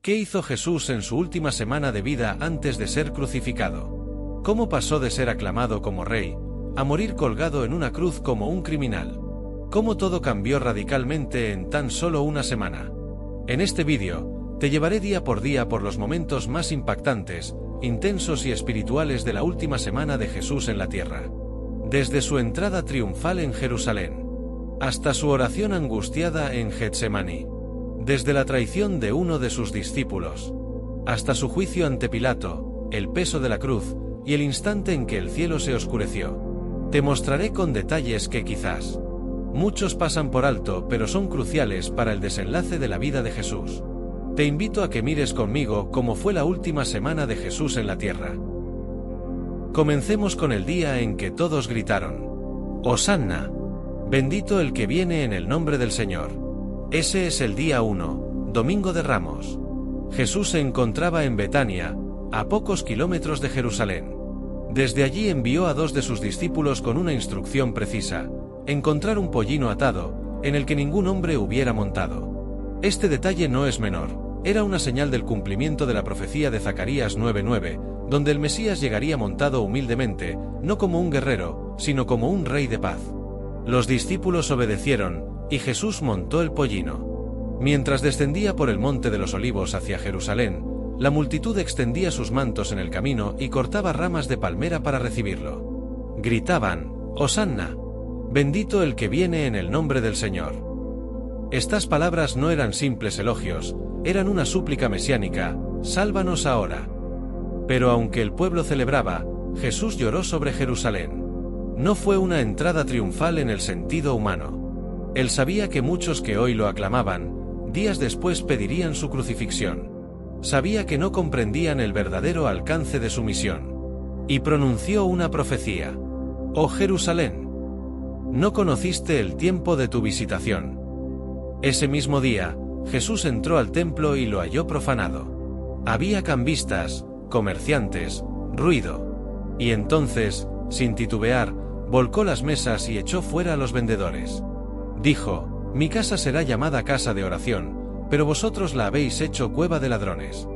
¿Qué hizo Jesús en su última semana de vida antes de ser crucificado? ¿Cómo pasó de ser aclamado como rey a morir colgado en una cruz como un criminal? ¿Cómo todo cambió radicalmente en tan solo una semana? En este vídeo, te llevaré día por día por los momentos más impactantes, intensos y espirituales de la última semana de Jesús en la tierra. Desde su entrada triunfal en Jerusalén, hasta su oración angustiada en Getsemaní. Desde la traición de uno de sus discípulos, hasta su juicio ante Pilato, el peso de la cruz, y el instante en que el cielo se oscureció. Te mostraré con detalles que quizás muchos pasan por alto, pero son cruciales para el desenlace de la vida de Jesús. Te invito a que mires conmigo cómo fue la última semana de Jesús en la tierra. Comencemos con el día en que todos gritaron: ¡Hosanna! Bendito el que viene en el nombre del Señor. Ese es el día 1, Domingo de Ramos. Jesús se encontraba en Betania, a pocos kilómetros de Jerusalén. Desde allí envió a 2 de sus discípulos con una instrucción precisa: encontrar un pollino atado, en el que ningún hombre hubiera montado. Este detalle no es menor, era una señal del cumplimiento de la profecía de Zacarías 9:9, donde el Mesías llegaría montado humildemente, no como un guerrero, sino como un rey de paz. Los discípulos obedecieron, y Jesús montó el pollino. Mientras descendía por el monte de los Olivos hacia Jerusalén, la multitud extendía sus mantos en el camino y cortaba ramas de palmera para recibirlo. Gritaban: ¡Hosanna! Bendito el que viene en el nombre del Señor. Estas palabras no eran simples elogios, eran una súplica mesiánica: sálvanos ahora. Pero aunque el pueblo celebraba, Jesús lloró sobre Jerusalén. No fue una entrada triunfal en el sentido humano. Él sabía que muchos que hoy lo aclamaban, días después pedirían su crucifixión. Sabía que no comprendían el verdadero alcance de su misión. Y pronunció una profecía: «Oh Jerusalén, no conociste el tiempo de tu visitación». Ese mismo día, Jesús entró al templo y lo halló profanado. Había cambistas, comerciantes, ruido. Y entonces, sin titubear, volcó las mesas y echó fuera a los vendedores. Dijo: «Mi casa será llamada casa de oración, pero vosotros la habéis hecho cueva de ladrones».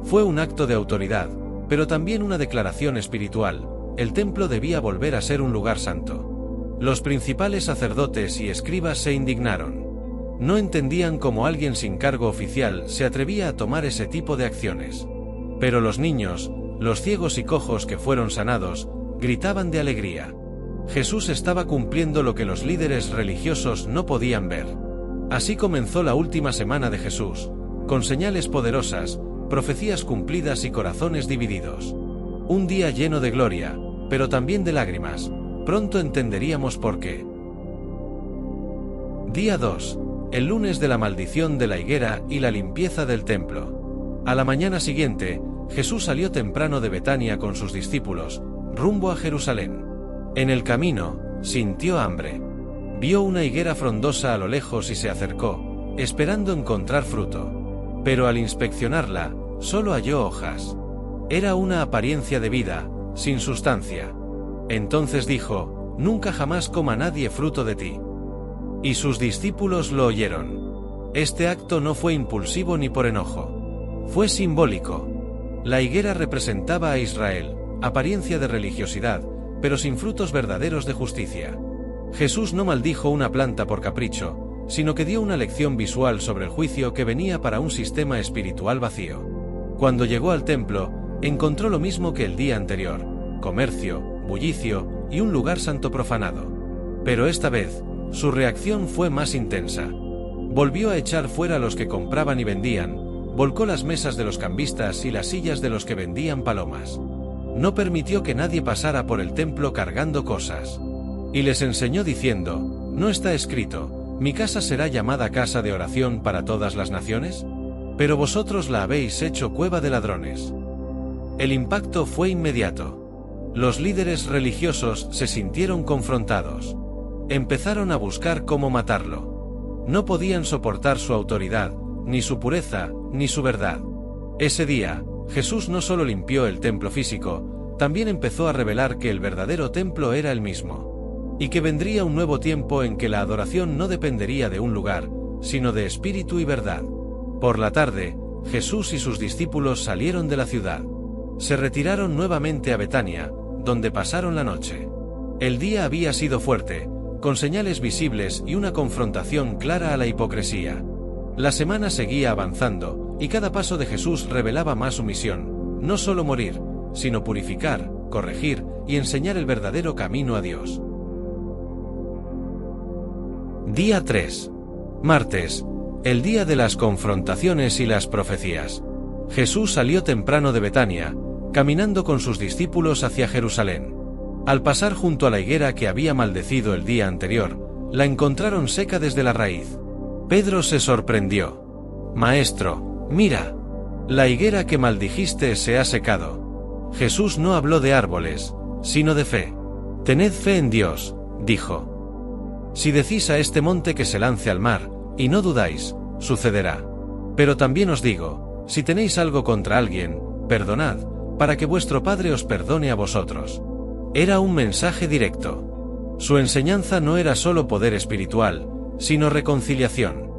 Fue un acto de autoridad, pero también una declaración espiritual: el templo debía volver a ser un lugar santo. Los principales sacerdotes y escribas se indignaron. No entendían cómo alguien sin cargo oficial se atrevía a tomar ese tipo de acciones. Pero los niños, los ciegos y cojos que fueron sanados, gritaban de alegría. Jesús estaba cumpliendo lo que los líderes religiosos no podían ver. Así comenzó la última semana de Jesús, con señales poderosas, profecías cumplidas y corazones divididos. Un día lleno de gloria, pero también de lágrimas. Pronto entenderíamos por qué. Día 2. El lunes de la maldición de la higuera y la limpieza del templo. A la mañana siguiente, Jesús salió temprano de Betania con sus discípulos, rumbo a Jerusalén. En el camino, sintió hambre. Vio una higuera frondosa a lo lejos y se acercó, esperando encontrar fruto. Pero al inspeccionarla, solo halló hojas. Era una apariencia de vida, sin sustancia. Entonces dijo: «Nunca jamás coma nadie fruto de ti». Y sus discípulos lo oyeron. Este acto no fue impulsivo ni por enojo. Fue simbólico. La higuera representaba a Israel, apariencia de religiosidad, pero sin frutos verdaderos de justicia. Jesús no maldijo una planta por capricho, sino que dio una lección visual sobre el juicio que venía para un sistema espiritual vacío. Cuando llegó al templo, encontró lo mismo que el día anterior: comercio, bullicio y un lugar santo profanado. Pero esta vez, su reacción fue más intensa. Volvió a echar fuera a los que compraban y vendían, volcó las mesas de los cambistas y las sillas de los que vendían palomas. No permitió que nadie pasara por el templo cargando cosas. Y les enseñó diciendo: ¿no está escrito: mi casa será llamada casa de oración para todas las naciones? Pero vosotros la habéis hecho cueva de ladrones. El impacto fue inmediato. Los líderes religiosos se sintieron confrontados. Empezaron a buscar cómo matarlo. No podían soportar su autoridad, ni su pureza, ni su verdad. Ese día, Jesús no solo limpió el templo físico, también empezó a revelar que el verdadero templo era el mismo. Y que vendría un nuevo tiempo en que la adoración no dependería de un lugar, sino de espíritu y verdad. Por la tarde, Jesús y sus discípulos salieron de la ciudad. Se retiraron nuevamente a Betania, donde pasaron la noche. El día había sido fuerte, con señales visibles y una confrontación clara a la hipocresía. La semana seguía avanzando, y cada paso de Jesús revelaba más su misión, no solo morir, sino purificar, corregir y enseñar el verdadero camino a Dios. Día 3. Martes, el día de las confrontaciones y las profecías. Jesús salió temprano de Betania, caminando con sus discípulos hacia Jerusalén. Al pasar junto a la higuera que había maldecido el día anterior, la encontraron seca desde la raíz. Pedro se sorprendió. «Maestro, mira, la higuera que maldijiste se ha secado». Jesús no habló de árboles, sino de fe. «Tened fe en Dios», dijo. «Si decís a este monte que se lance al mar, y no dudáis, sucederá. Pero también os digo, si tenéis algo contra alguien, perdonad, para que vuestro Padre os perdone a vosotros». Era un mensaje directo. Su enseñanza no era solo poder espiritual, sino reconciliación.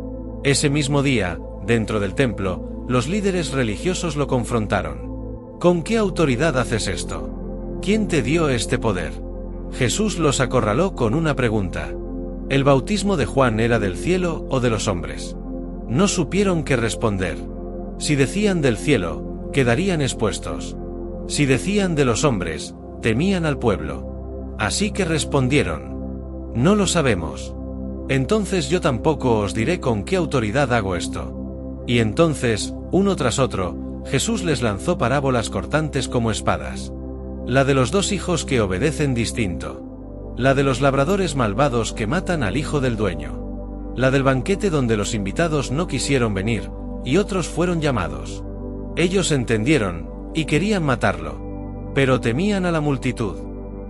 Ese mismo día, dentro del templo, los líderes religiosos lo confrontaron. «¿Con qué autoridad haces esto? ¿Quién te dio este poder?». Jesús los acorraló con una pregunta. ¿El bautismo de Juan era del cielo o de los hombres? No supieron qué responder. Si decían del cielo, quedarían expuestos. Si decían de los hombres, temían al pueblo. Así que respondieron: «No lo sabemos». «Entonces yo tampoco os diré con qué autoridad hago esto». Y entonces, uno tras otro, Jesús les lanzó parábolas cortantes como espadas. La de los 2 hijos que obedecen distinto. La de los labradores malvados que matan al hijo del dueño. La del banquete donde los invitados no quisieron venir, y otros fueron llamados. Ellos entendieron, y querían matarlo. Pero temían a la multitud.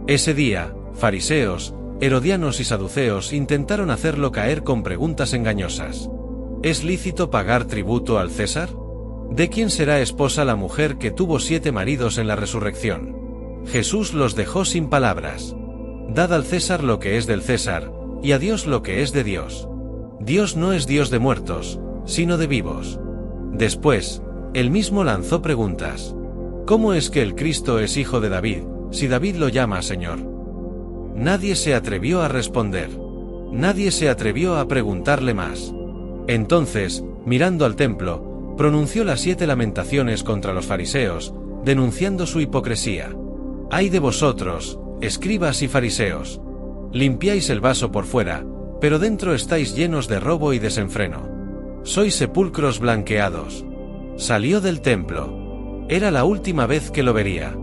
Ese día, fariseos, herodianos y saduceos intentaron hacerlo caer con preguntas engañosas. ¿Es lícito pagar tributo al César? ¿De quién será esposa la mujer que tuvo 7 maridos en la resurrección? Jesús los dejó sin palabras. Dad al César lo que es del César, y a Dios lo que es de Dios. Dios no es Dios de muertos, sino de vivos. Después, él mismo lanzó preguntas. ¿Cómo es que el Cristo es hijo de David, si David lo llama Señor? Nadie se atrevió a responder. Nadie se atrevió a preguntarle más. Entonces, mirando al templo, pronunció las 7 lamentaciones contra los fariseos, denunciando su hipocresía. «Ay de vosotros, escribas y fariseos. Limpiáis el vaso por fuera, pero dentro estáis llenos de robo y desenfreno. Sois sepulcros blanqueados». Salió del templo. Era la última vez que lo vería.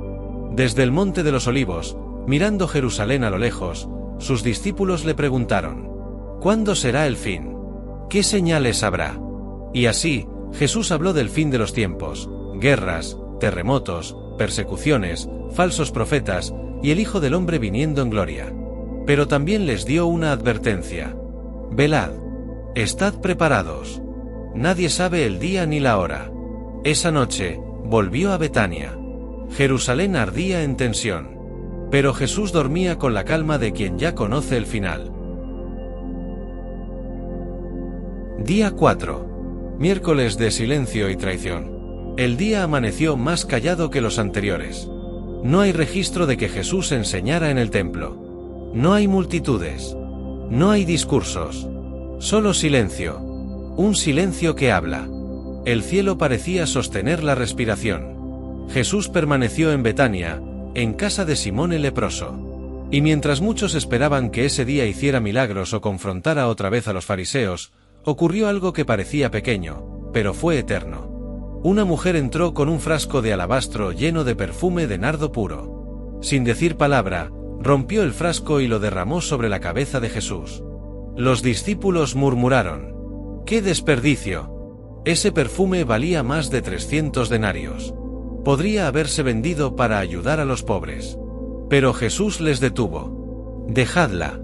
Desde el Monte de los Olivos, mirando Jerusalén a lo lejos, sus discípulos le preguntaron: «¿Cuándo será el fin? ¿Qué señales habrá?». Y así, Jesús habló del fin de los tiempos: guerras, terremotos, persecuciones, falsos profetas, y el Hijo del Hombre viniendo en gloria. Pero también les dio una advertencia: «Velad, estad preparados. Nadie sabe el día ni la hora». Esa noche, volvió a Betania. Jerusalén ardía en tensión. Pero Jesús dormía con la calma de quien ya conoce el final. Día 4. Miércoles de silencio y traición. El día amaneció más callado que los anteriores. No hay registro de que Jesús enseñara en el templo. No hay multitudes. No hay discursos. Solo silencio. Un silencio que habla. El cielo parecía sostener la respiración. Jesús permaneció en Betania, en casa de Simón el leproso. Y mientras muchos esperaban que ese día hiciera milagros o confrontara otra vez a los fariseos, ocurrió algo que parecía pequeño, pero fue eterno. Una mujer entró con un frasco de alabastro lleno de perfume de nardo puro. Sin decir palabra, rompió el frasco y lo derramó sobre la cabeza de Jesús. Los discípulos murmuraron: «¡Qué desperdicio! Ese perfume valía más de 300 denarios. Podría haberse vendido para ayudar a los pobres». Pero Jesús les detuvo. «Dejadla.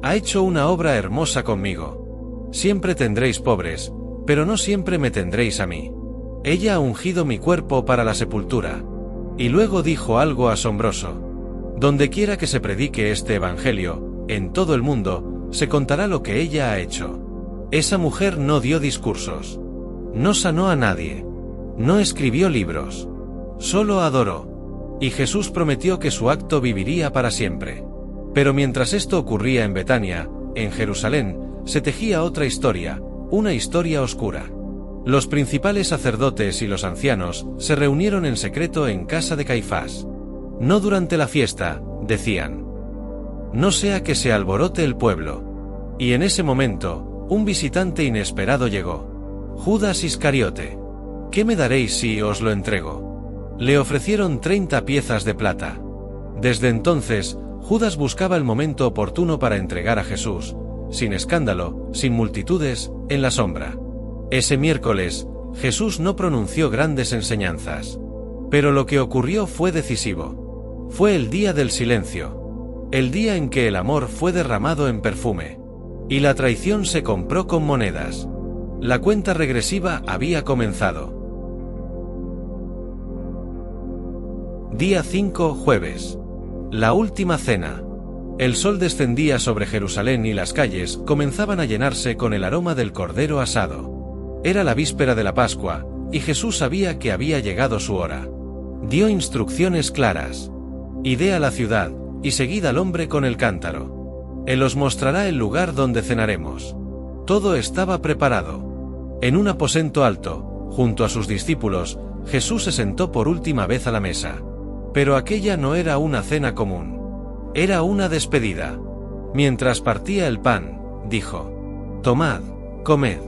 Ha hecho una obra hermosa conmigo. Siempre tendréis pobres, pero no siempre me tendréis a mí. Ella ha ungido mi cuerpo para la sepultura». Y luego dijo algo asombroso: «Dondequiera que se predique este evangelio, en todo el mundo, se contará lo que ella ha hecho». Esa mujer no dio discursos. No sanó a nadie. No escribió libros. Solo adoró. Y Jesús prometió que su acto viviría para siempre. Pero mientras esto ocurría en Betania, en Jerusalén, se tejía otra historia, una historia oscura. Los principales sacerdotes y los ancianos se reunieron en secreto en casa de Caifás. No durante la fiesta, decían. No sea que se alborote el pueblo. Y en ese momento, un visitante inesperado llegó. Judas Iscariote. ¿Qué me daréis si os lo entrego? Le ofrecieron 30 piezas de plata. Desde entonces, Judas buscaba el momento oportuno para entregar a Jesús, sin escándalo, sin multitudes, en la sombra. Ese miércoles, Jesús no pronunció grandes enseñanzas. Pero lo que ocurrió fue decisivo. Fue el día del silencio. El día en que el amor fue derramado en perfume. Y la traición se compró con monedas. La cuenta regresiva había comenzado. Día 5, jueves. La última cena. El sol descendía sobre Jerusalén y las calles comenzaban a llenarse con el aroma del cordero asado. Era la víspera de la Pascua, y Jesús sabía que había llegado su hora. Dio instrucciones claras. Id a la ciudad, y seguid al hombre con el cántaro. Él os mostrará el lugar donde cenaremos. Todo estaba preparado. En un aposento alto, junto a sus discípulos, Jesús se sentó por última vez a la mesa. Pero aquella no era una cena común. Era una despedida. Mientras partía el pan, dijo: Tomad, comed.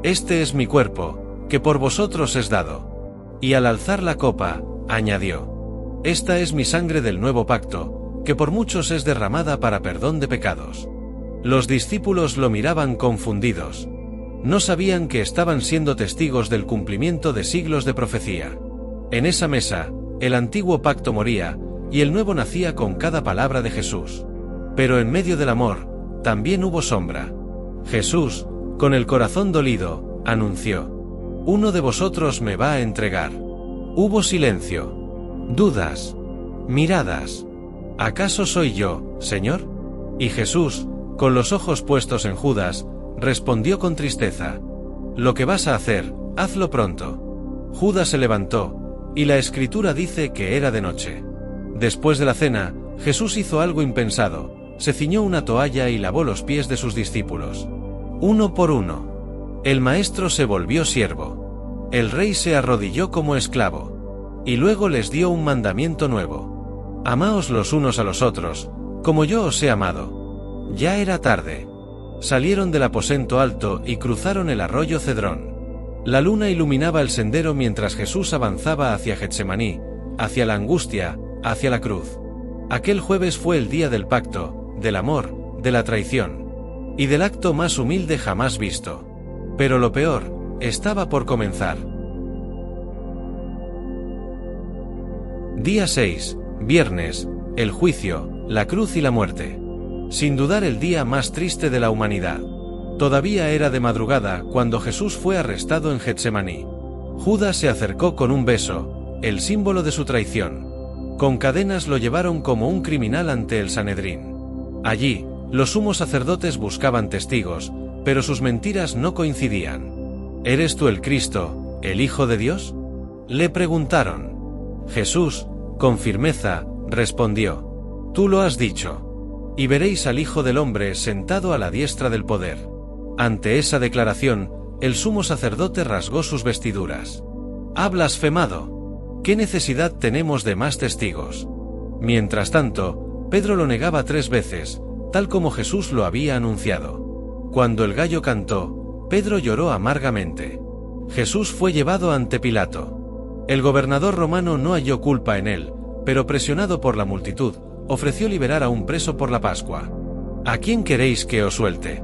Este es mi cuerpo, que por vosotros es dado. Y al alzar la copa, añadió: Esta es mi sangre del nuevo pacto, que por muchos es derramada para perdón de pecados. Los discípulos lo miraban confundidos. No sabían que estaban siendo testigos del cumplimiento de siglos de profecía. En esa mesa, el antiguo pacto moría, y el nuevo nacía con cada palabra de Jesús. Pero en medio del amor, también hubo sombra. Jesús, con el corazón dolido, anunció: Uno de vosotros me va a entregar. Hubo silencio. Dudas. Miradas. ¿Acaso soy yo, Señor? Y Jesús, con los ojos puestos en Judas, respondió con tristeza: Lo que vas a hacer, hazlo pronto. Judas se levantó, y la Escritura dice que era de noche. Después de la cena, Jesús hizo algo impensado: se ciñó una toalla y lavó los pies de sus discípulos. Uno por uno. El maestro se volvió siervo. El rey se arrodilló como esclavo. Y luego les dio un mandamiento nuevo: amaos los unos a los otros, como yo os he amado. Ya era tarde. Salieron del aposento alto y cruzaron el arroyo Cedrón. La luna iluminaba el sendero mientras Jesús avanzaba hacia Getsemaní, hacia la angustia, hacia la cruz. Aquel jueves fue el día del pacto, del amor, de la traición. Y del acto más humilde jamás visto. Pero lo peor estaba por comenzar. Día 6, viernes, el juicio, la cruz y la muerte. Sin dudar el día más triste de la humanidad. Todavía era de madrugada cuando Jesús fue arrestado en Getsemaní. Judas se acercó con un beso, el símbolo de su traición. Con cadenas lo llevaron como un criminal ante el Sanedrín. Allí, los sumos sacerdotes buscaban testigos, pero sus mentiras no coincidían. ¿Eres tú el Cristo, el Hijo de Dios?, le preguntaron. Jesús, con firmeza, respondió: Tú lo has dicho. Y veréis al Hijo del Hombre sentado a la diestra del poder. Ante esa declaración, el sumo sacerdote rasgó sus vestiduras. «¡Ha blasfemado! ¿Qué necesidad tenemos de más testigos?». Mientras tanto, Pedro lo negaba 3 veces, tal como Jesús lo había anunciado. Cuando el gallo cantó, Pedro lloró amargamente. Jesús fue llevado ante Pilato. El gobernador romano no halló culpa en él, pero presionado por la multitud, ofreció liberar a un preso por la Pascua. ¿A quién queréis que os suelte?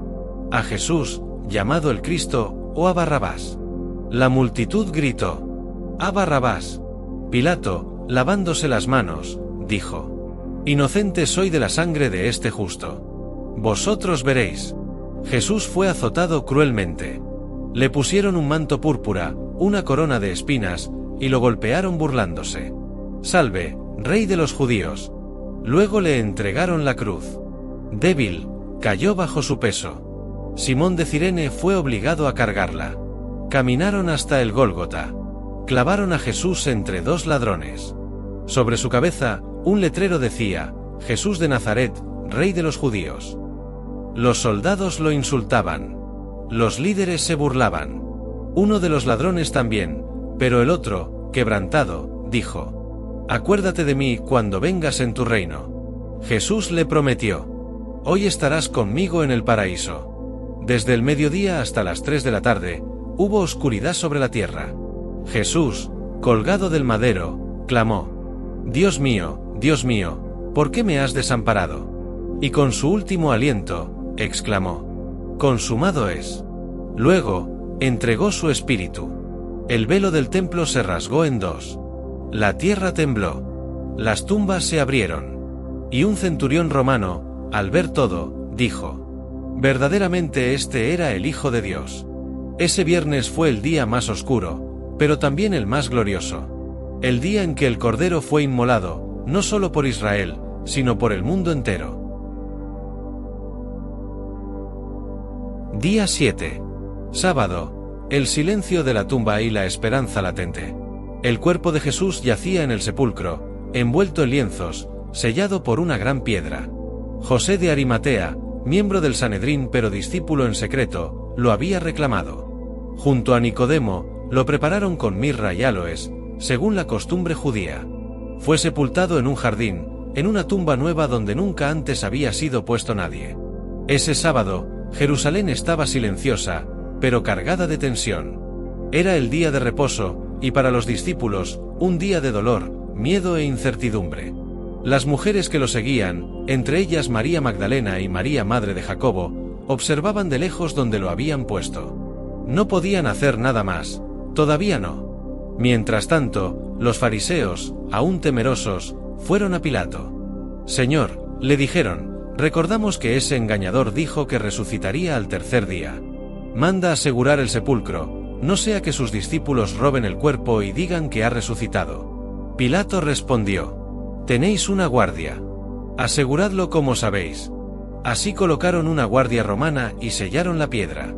¿A Jesús, llamado el Cristo, o a Barrabás? La multitud gritó: ¡A Barrabás! Pilato, lavándose las manos, dijo: Inocente soy de la sangre de este justo. Vosotros veréis. Jesús fue azotado cruelmente. Le pusieron un manto púrpura, una corona de espinas, y lo golpearon burlándose. Salve, Rey de los judíos. Luego le entregaron la cruz. Débil, cayó bajo su peso. Simón de Cirene fue obligado a cargarla. Caminaron hasta el Gólgota. Clavaron a Jesús entre dos ladrones. Sobre su cabeza, un letrero decía: Jesús de Nazaret, Rey de los judíos. Los soldados lo insultaban. Los líderes se burlaban. Uno de los ladrones también, pero el otro, quebrantado, dijo: Acuérdate de mí cuando vengas en tu reino. Jesús le prometió: Hoy estarás conmigo en el paraíso. Desde el mediodía hasta las 3 de la tarde, hubo oscuridad sobre la tierra. Jesús, colgado del madero, clamó: Dios mío, ¿por qué me has desamparado? Y con su último aliento, exclamó: Consumado es. Luego, entregó su espíritu. El velo del templo se rasgó en dos. La tierra tembló. Las tumbas se abrieron. Y un centurión romano, al ver todo, dijo: Verdaderamente este era el Hijo de Dios. Ese viernes fue el día más oscuro, pero también el más glorioso. El día en que el Cordero fue inmolado, no solo por Israel, sino por el mundo entero. Día 7. Sábado. El silencio de la tumba y la esperanza latente. El cuerpo de Jesús yacía en el sepulcro, envuelto en lienzos, sellado por una gran piedra. José de Arimatea, miembro del Sanedrín pero discípulo en secreto, lo había reclamado. Junto a Nicodemo, lo prepararon con mirra y áloes, según la costumbre judía. Fue sepultado en un jardín, en una tumba nueva donde nunca antes había sido puesto nadie. Ese sábado, Jerusalén estaba silenciosa, pero cargada de tensión. Era el día de reposo, y para los discípulos, un día de dolor, miedo e incertidumbre. Las mujeres que lo seguían, entre ellas María Magdalena y María madre de Jacobo, observaban de lejos donde lo habían puesto. No podían hacer nada más, todavía no. Mientras tanto, los fariseos, aún temerosos, fueron a Pilato. Señor, le dijeron, recordamos que ese engañador dijo que resucitaría al tercer día. Manda asegurar el sepulcro, no sea que sus discípulos roben el cuerpo y digan que ha resucitado. Pilato respondió: Tenéis una guardia. Aseguradlo como sabéis. Así colocaron una guardia romana y sellaron la piedra.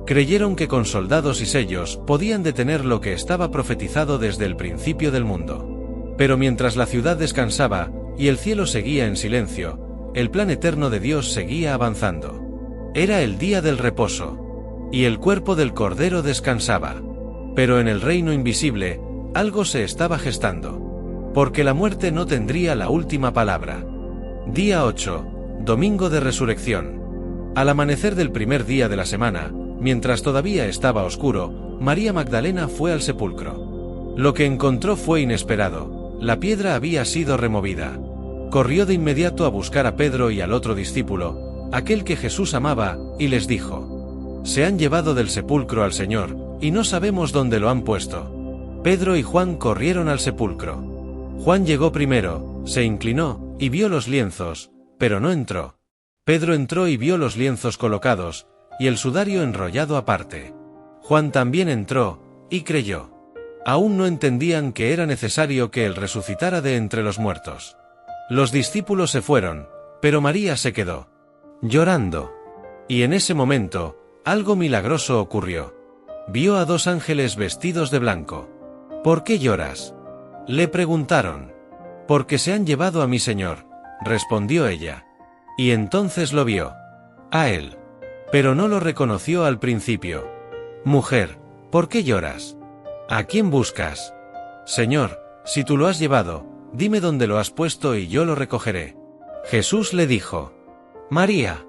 Creyeron que con soldados y sellos podían detener lo que estaba profetizado desde el principio del mundo. Pero mientras la ciudad descansaba, y el cielo seguía en silencio, el plan eterno de Dios seguía avanzando. Era el día del reposo. Y el cuerpo del Cordero descansaba. Pero en el reino invisible, algo se estaba gestando. Porque la muerte no tendría la última palabra. Día 8. Domingo de Resurrección. Al amanecer del primer día de la semana, mientras todavía estaba oscuro, María Magdalena fue al sepulcro. Lo que encontró fue inesperado. La piedra había sido removida. Corrió de inmediato a buscar a Pedro y al otro discípulo, aquel que Jesús amaba, y les dijo: Se han llevado del sepulcro al Señor, y no sabemos dónde lo han puesto. Pedro y Juan corrieron al sepulcro. Juan llegó primero, se inclinó, y vio los lienzos, pero no entró. Pedro entró y vio los lienzos colocados, y el sudario enrollado aparte. Juan también entró, y creyó. Aún no entendían que era necesario que él resucitara de entre los muertos. Los discípulos se fueron, pero María se quedó, llorando. Y en ese momento, algo milagroso ocurrió. Vio a dos ángeles vestidos de blanco. ¿Por qué lloras?, le preguntaron. Porque se han llevado a mi Señor, respondió ella. Y entonces lo vio. A él. Pero no lo reconoció al principio. Mujer, ¿por qué lloras? ¿A quién buscas? Señor, si tú lo has llevado, dime dónde lo has puesto y yo lo recogeré. Jesús le dijo: María.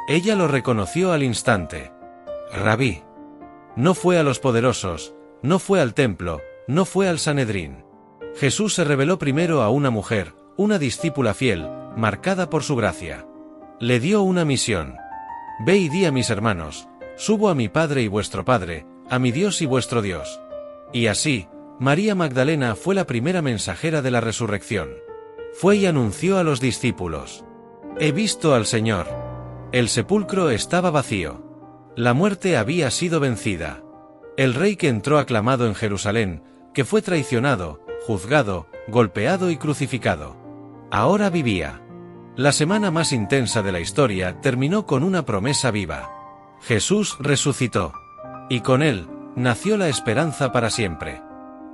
Ella lo reconoció al instante. Rabí. No fue a los poderosos, no fue al templo, no fue al Sanedrín. Jesús se reveló primero a una mujer, una discípula fiel, marcada por su gracia. Le dio una misión. Ve y di a mis hermanos, subo a mi Padre y vuestro Padre, a mi Dios y vuestro Dios. Y así, María Magdalena fue la primera mensajera de la resurrección. Fue y anunció a los discípulos: He visto al Señor. El sepulcro estaba vacío. La muerte había sido vencida. El rey que entró aclamado en Jerusalén, que fue traicionado, juzgado, golpeado y crucificado, ahora vivía. La semana más intensa de la historia terminó con una promesa viva. Jesús resucitó. Y con él, nació la esperanza para siempre.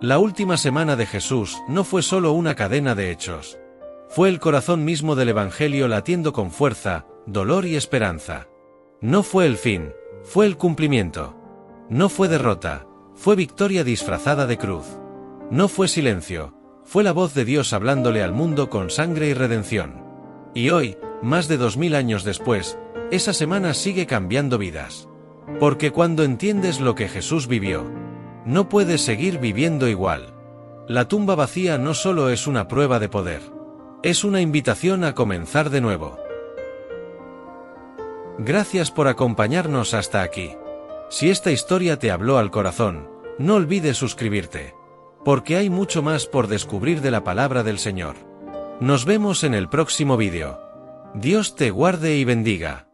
La última semana de Jesús no fue solo una cadena de hechos. Fue el corazón mismo del Evangelio latiendo con fuerza, dolor y esperanza. No fue el fin, fue el cumplimiento. No fue derrota, fue victoria disfrazada de cruz. No fue silencio, fue la voz de Dios hablándole al mundo con sangre y redención. Y hoy, más de 2000 años después, esa semana sigue cambiando vidas. Porque cuando entiendes lo que Jesús vivió, no puedes seguir viviendo igual. La tumba vacía no solo es una prueba de poder, es una invitación a comenzar de nuevo. Gracias por acompañarnos hasta aquí. Si esta historia te habló al corazón, no olvides suscribirte, porque hay mucho más por descubrir de la palabra del Señor. Nos vemos en el próximo vídeo. Dios te guarde y bendiga.